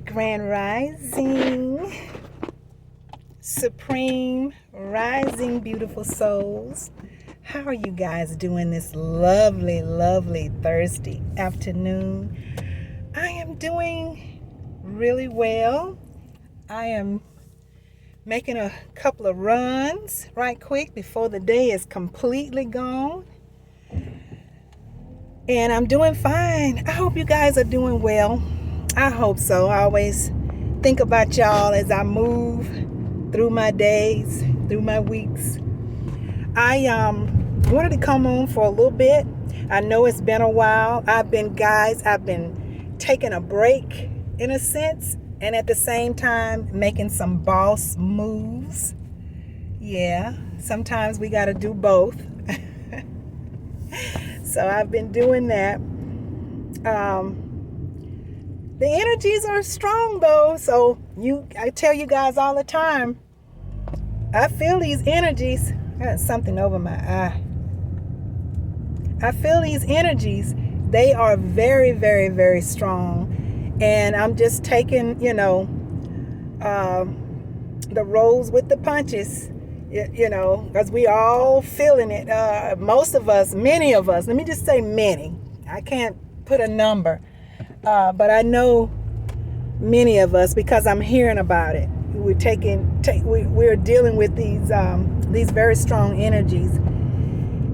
Grand Rising, Supreme Rising, beautiful souls. How are you guys doing this lovely, lovely Thursday afternoon? I am doing really well. I am making a couple of runs right quick before the day is completely gone. And I'm doing fine. I hope you guys are doing well. I hope so. I always think about y'all as I move through my days, through my weeks. I wanted to come on for a little bit. I know it's been a while. I've been taking a break in a sense, and at the same time making some boss moves. Yeah, sometimes we got to do both. So I've been doing that. The energies are strong though, so I tell you guys all the time, I feel these energies. I got something over my eye. I feel these energies. They are very, very, very strong, and I'm just taking, the rolls with the punches, because we all feeling it. Most of us, many of us. Let me just say many. I can't put a number. But I know many of us, because I'm hearing about it. We're dealing with these very strong energies,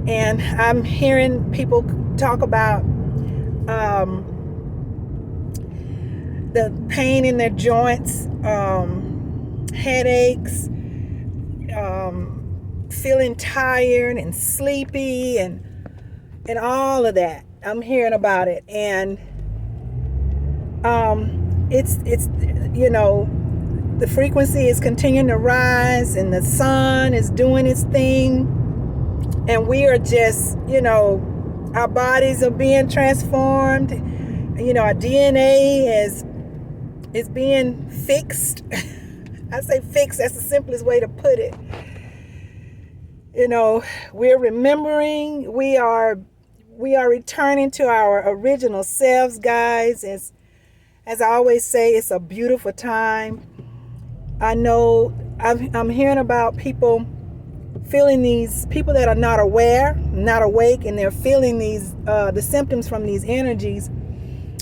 and I'm hearing people talk about the pain in their joints, headaches, feeling tired and sleepy, and all of that. I'm hearing about it, and it's the frequency is continuing to rise, and the sun is doing its thing, and we are just, our bodies are being transformed. Our DNA is being fixed. I say fixed, that's the simplest way to put it. We're remembering, we are returning to our original selves, guys. As I always say, it's a beautiful time. I know I'm hearing about people feeling these, people that are not aware, not awake, and they're feeling these, the symptoms from these energies.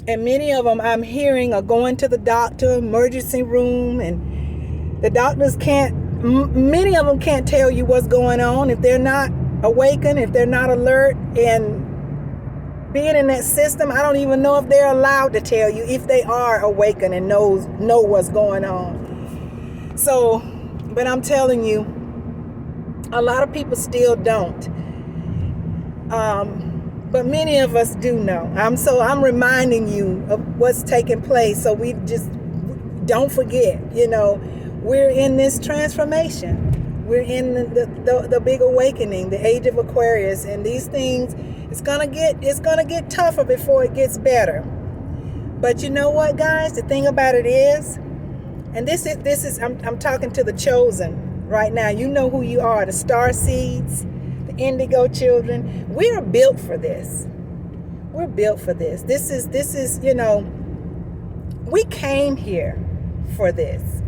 And many of them I'm hearing are going to the doctor, emergency room, and the doctors many of them can't tell you what's going on if they're not awakened, if they're not alert. And being in that system, I don't even know if they're allowed to tell you if they are awakened and know what's going on. So, but I'm telling you, a lot of people still don't. But many of us do know. I'm reminding you of what's taking place, so we just don't forget. We're in this transformation. We're in the big awakening, the age of Aquarius, and these things. It's gonna get tougher before it gets better. But you know what, guys? The thing about it is, and this is I'm talking to the chosen right now. You know who you are, the STARSEEDS, the indigo children. We are built for this. We're built for this. This is we came here for this.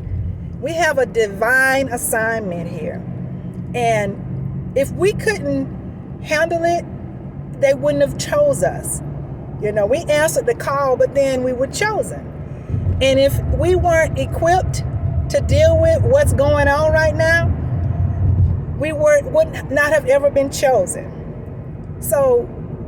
We have a divine assignment here. And if we couldn't handle it, they wouldn't have chose us. We answered the call, but then we were chosen. And if we weren't equipped to deal with what's going on right now, we would not have ever been chosen. So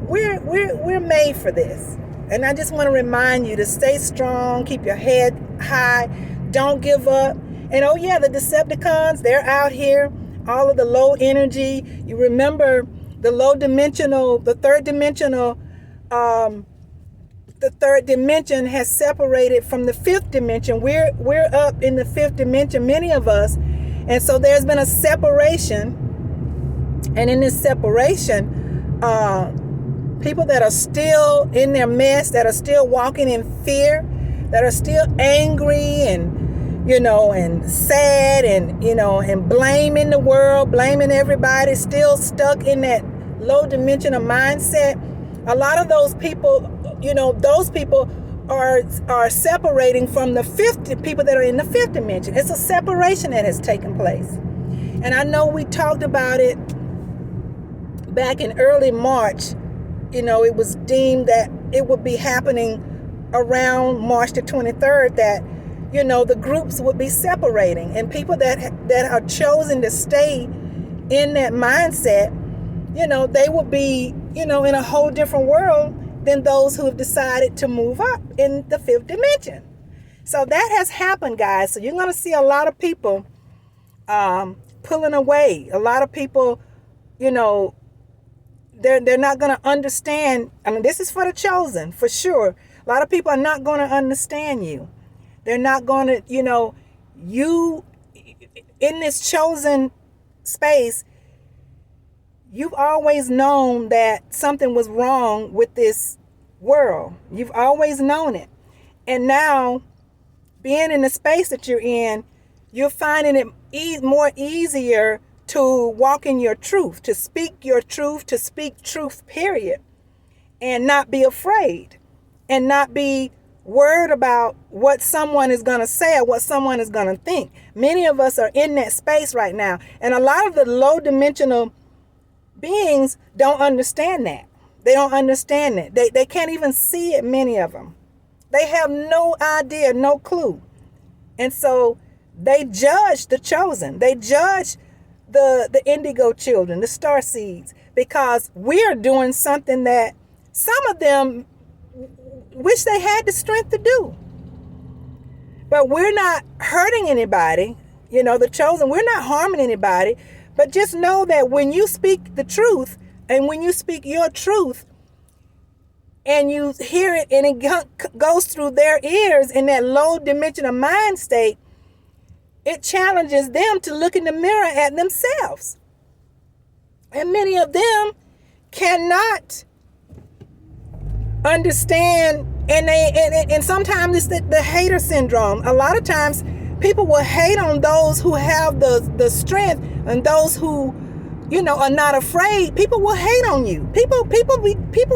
we're made for this. And I just want to remind you to stay strong, keep your head high, don't give up. And oh yeah, the Decepticons, they're out here, all of the low energy. You remember the third dimension has separated from the fifth dimension. We're up in the fifth dimension, many of us. And so there's been a separation. And in this separation, people that are still in their mess, that are still walking in fear, that are still angry and sad and blaming the world, blaming everybody, still stuck in that low dimensional mindset. A lot of those people are separating from the fifth people that are in the fifth dimension. It's a separation that has taken place. And I know we talked about it back in early March. It was deemed that it would be happening around March the 23rd, that the groups would be separating, and people that are chosen to stay in that mindset, they will be in a whole different world than those who have decided to move up in the fifth dimension. So that has happened, guys. So you're going to see a lot of people pulling away. A lot of people, they're not going to understand. I mean, this is for the chosen, for sure. A lot of people are not going to understand you. They're not going to, you in this chosen space, you've always known that something was wrong with this world. You've always known it. And now, being in the space that you're in, you're finding it more easier to walk in your truth, to speak your truth, to speak truth, period. And not be afraid. And not be worried about what someone is going to say or what someone is going to think. Many of us are in that space right now. And a lot of the low dimensional beings don't understand that. They don't understand it. They can't even see it, many of them. They have no idea, no clue. And so they judge the chosen. They judge the indigo children, the starseeds, because we're doing something that some of them wish they had the strength to do. But we're not hurting anybody. The chosen, we're not harming anybody. But just know that when you speak the truth, and when you speak your truth, and you hear it and it goes through their ears in that low dimensional mind state, it challenges them to look in the mirror at themselves. And many of them cannot understand, and sometimes it's the hater syndrome. A lot of times people will hate on those who have the strength, and those who are not afraid. People will hate on you. People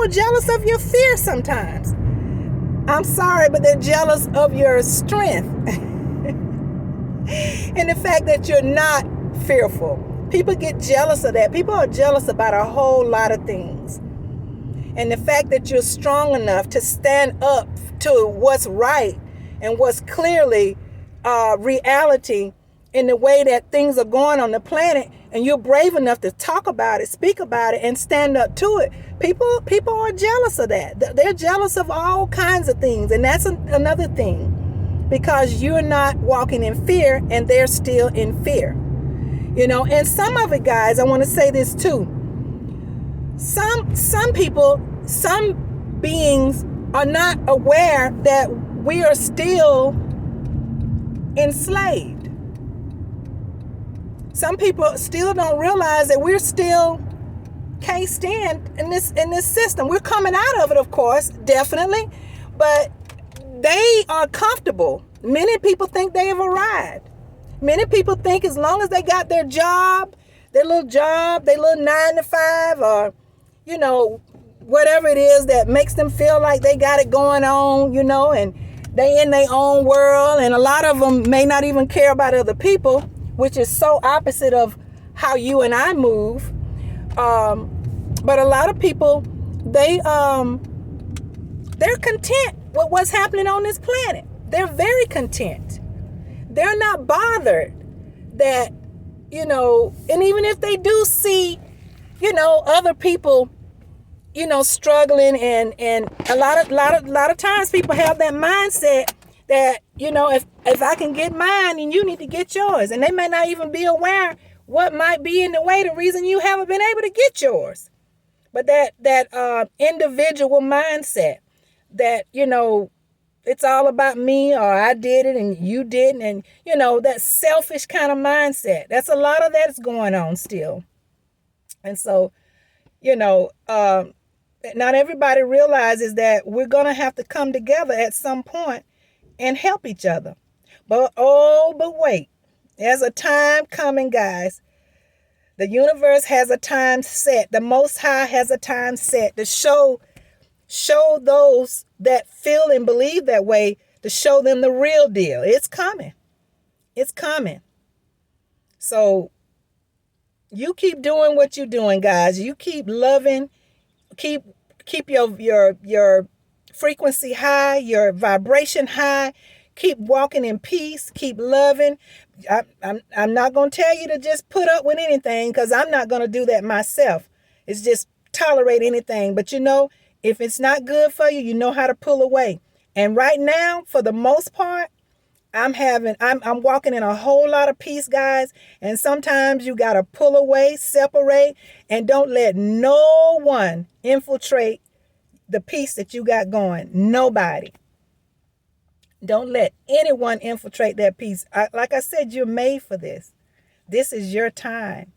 are jealous of your fear sometimes. I'm sorry, but they're jealous of your strength and the fact that you're not fearful. People get jealous of that. People are jealous about a whole lot of things. And the fact that you're strong enough to stand up to what's right and what's clearly reality in the way that things are going on the planet, and you're brave enough to talk about it, speak about it, and stand up to it. People are jealous of that. They're jealous of all kinds of things. And that's another thing, because you're not walking in fear and they're still in fear. And some of it, guys, I want to say this too. Some people, some beings are not aware that we are still enslaved. Some people still don't realize that we're still can't stand in this system. We're coming out of it, of course, definitely, but they are comfortable. Many people think they have arrived. Many people think as long as they got their job, their little 9 to 5, or whatever it is that makes them feel like they got it going on, and they in their own world. And a lot of them may not even care about other people, which is so opposite of how you and I move. But a lot of people, they're content with what's happening on this planet. They're very content. They're not bothered that, and even if they do see, other people, struggling, and a lot of times people have that mindset that, if I can get mine, then you need to get yours. And they may not even be aware what might be in the way, the reason you haven't been able to get yours. But that individual mindset that, it's all about me, or I did it and you didn't. And, that selfish kind of mindset. That's a lot of that's going on still. And so, not everybody realizes that we're going to have to come together at some point and help each other. But wait, there's a time coming, guys. The universe has a time set. The Most High has a time set to show show those that feel and believe that way, to show them the real deal. It's coming. It's coming. So you keep doing what you're doing, guys. You keep loving, keep your frequency high, your vibration high. Keep walking in peace. Keep loving. I'm not going to tell you to just put up with anything, because I'm not going to do that myself. It's just tolerate anything. But if it's not good for you, you know how to pull away. And right now, for the most part, I'm walking in a whole lot of peace, guys. And sometimes you got to pull away, separate, and don't let no one infiltrate the peace that you got going. Nobody. Don't let anyone infiltrate that peace. Like I said, you're made for this. This is your time.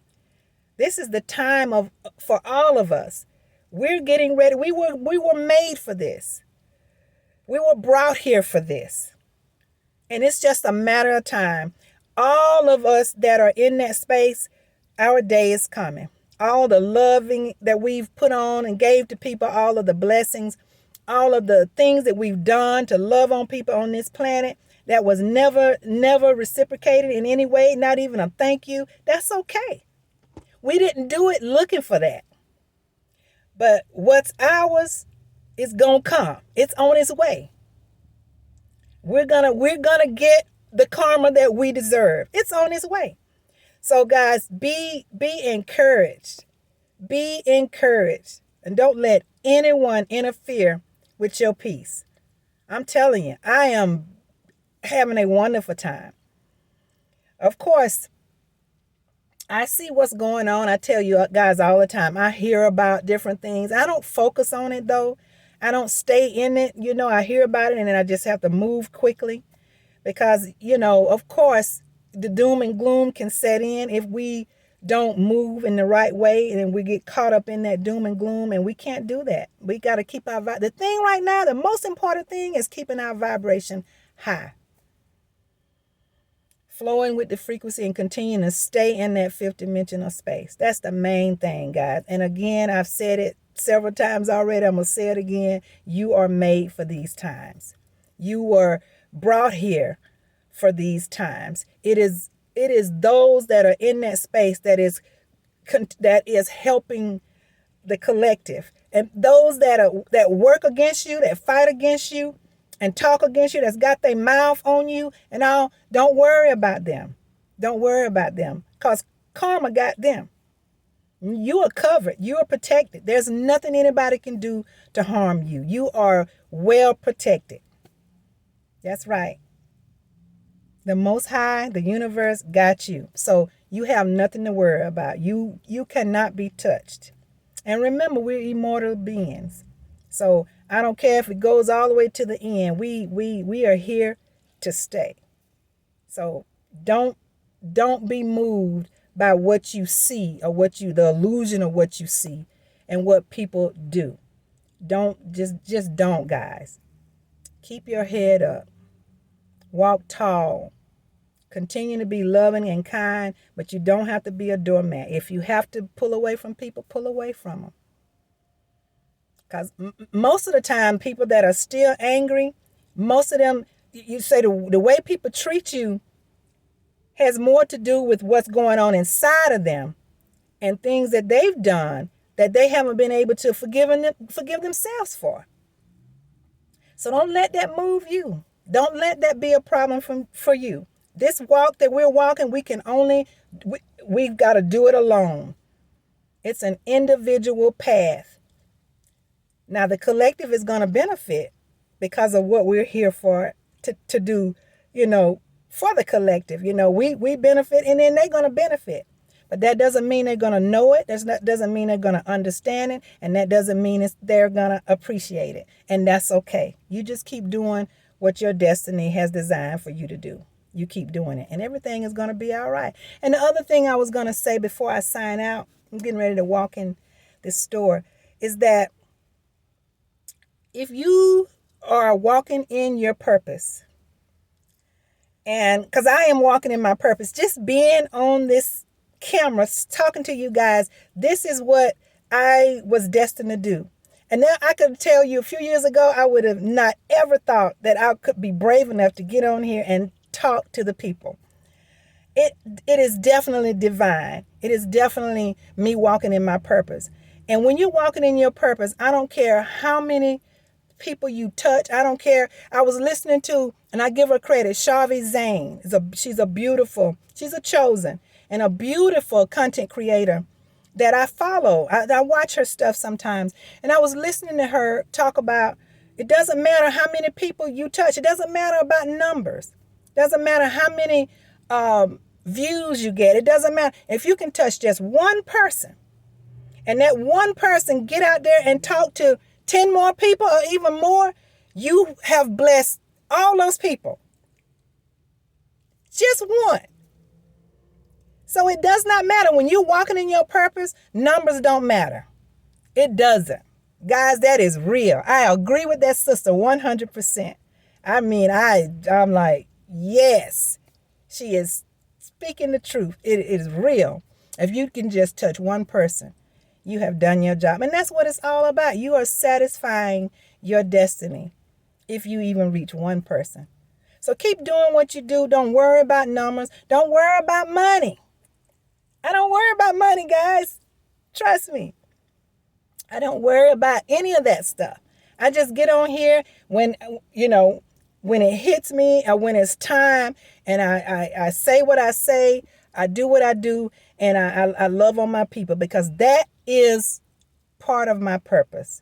This is the time for all of us. We're getting ready. We were made for this. We were brought here for this. And it's just a matter of time. All of us that are in that space, our day is coming. All the loving that we've put on and gave to people, all of the blessings, all of the things that we've done to love on people on this planet that was never reciprocated in any way, not even a thank you. That's okay. We didn't do it looking for that. But what's ours is going to come. It's on its way. We're gonna get the karma that we deserve. It's on its way. So guys, be encouraged. Be encouraged. And don't let anyone interfere with your peace. I'm telling you, I am having a wonderful time. Of course, I see what's going on. I tell you guys all the time, I hear about different things. I don't focus on it though. I don't stay in it. I hear about it and then I just have to move quickly because, of course, the doom and gloom can set in if we don't move in the right way, and then we get caught up in that doom and gloom, and we can't do that. We got to keep the thing right now, the most important thing is keeping our vibration high. Flowing with the frequency and continuing to stay in that fifth dimensional space. That's the main thing, guys. And again, I've said it several times already. I'm going to say it again. You are made for these times. You were brought here for these times. It is those that are in that space that is helping the collective. And those that work against you, that fight against you, and talk against you, that's got their mouth on you and all, don't worry about them. Don't worry about them, because karma got them. You are covered. You are protected. There's nothing anybody can do to harm you. You are well protected. That's right. The Most High, the universe got you. So you have nothing to worry about. You cannot be touched. And remember, we're immortal beings. So I don't care if it goes all the way to the end. We are here to stay. So don't be moved by what you see or the illusion of what you see and what people do. Just don't, guys. Keep your head up. Walk tall. Continue to be loving and kind, but you don't have to be a doormat. If you have to pull away from people, pull away from them. Because most of the time, people that are still angry, most of them, you say the way people treat you has more to do with what's going on inside of them and things that they've done that they haven't been able to forgive themselves for. So don't let that move you. Don't let that be a problem for you. This walk that we're walking, we've got to do it alone. It's an individual path. Now, the collective is going to benefit because of what we're here for to do, for the collective. We benefit and then they're going to benefit. But that doesn't mean they're going to know it. That doesn't mean they're going to understand it. And that doesn't mean they're going to appreciate it. And that's okay. You just keep doing what your destiny has designed for you to do. You keep doing it and everything is going to be all right. And the other thing I was going to say before I sign out, I'm getting ready to walk in this store, is that if you are walking in your purpose, and because I am walking in my purpose, just being on this camera, talking to you guys, this is what I was destined to do. And now I could tell you a few years ago, I would have not ever thought that I could be brave enough to get on here and talk to the people. It is definitely divine. It is definitely me walking in my purpose. And when you're walking in your purpose, I don't care how many people you touch. I don't care. I was listening to, and I give her credit, Shavi Zane. She's a chosen and a beautiful content creator that I follow. I watch her stuff sometimes. And I was listening to her talk about it doesn't matter how many people you touch. It doesn't matter about numbers. It doesn't matter how many views you get. It doesn't matter. If you can touch just one person and that one person get out there and talk to 10 more people or even more, you have blessed all those people. Just one. So it does not matter. When you're walking in your purpose, numbers don't matter. It doesn't. Guys, that is real. I agree with that sister 100%. I mean, I'm like, yes, she is speaking the truth. It is real. If you can just touch one person, you have done your job. And that's what it's all about. You are satisfying your destiny if you even reach one person. So keep doing what you do. Don't worry about numbers. Don't worry about money. I don't worry about money, guys. Trust me. I don't worry about any of that stuff. I just get on here when it hits me or when it's time, and I say what I say, I do what I do, and I love on my people, because that is part of my purpose,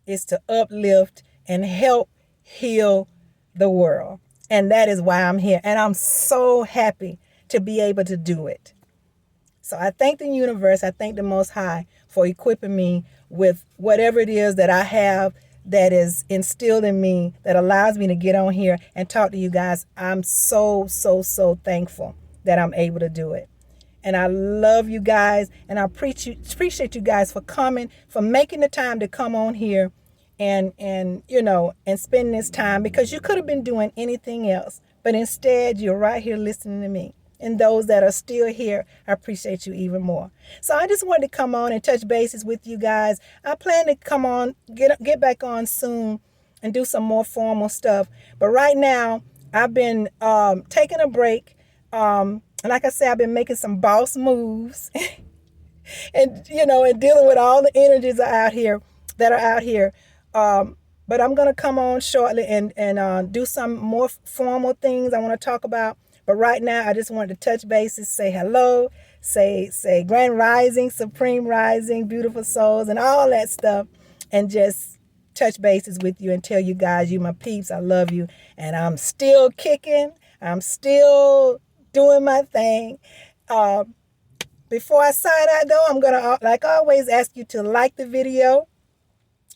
is to uplift and help heal the world. And that is why I'm here. And I'm so happy to be able to do it. So I thank the universe, I thank the Most High for equipping me with whatever it is that I have that is instilled in me that allows me to get on here and talk to you guys. I'm so, so, so thankful that I'm able to do it. And I love you guys, and I appreciate you guys for coming, for making the time to come on here and spend this time, because you could have been doing anything else, but instead you're right here listening to me. And those that are still here, I appreciate you even more. So I just wanted to come on and touch bases with you guys. I plan to come on, get back on soon and do some more formal stuff. But right now, I've been taking a break. Like I said, I've been making some boss moves and dealing with all the energies that are out here. But I'm going to come on shortly and do some more formal things I want to talk about. But right now, I just wanted to touch bases, say hello, say grand rising, supreme rising, beautiful souls, and all that stuff, and just touch bases with you and tell you guys, you my peeps, I love you, and I'm still kicking. I'm still doing my thing. Before I sign out, though, I'm going to, like always, ask you to like the video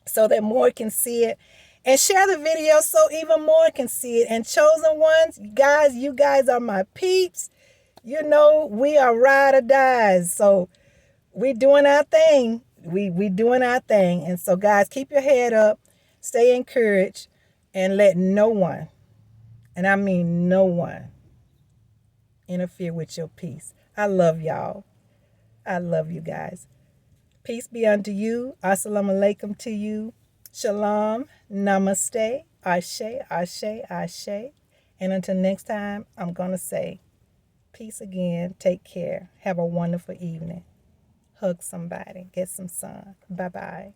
so that more can see it. And share the video so even more can see it. And chosen ones, guys, you guys are my peeps. We are ride or dies. So we doing our thing. We doing our thing. And so, guys, keep your head up. Stay encouraged. And let no one, and I mean no one, interfere with your peace. I love y'all. I love you guys. Peace be unto you. Assalamu alaikum to you. Shalom, namaste, ashe, ashe, ashe. And until next time, I'm going to say peace again. Take care. Have a wonderful evening. Hug somebody. Get some sun. Bye-bye.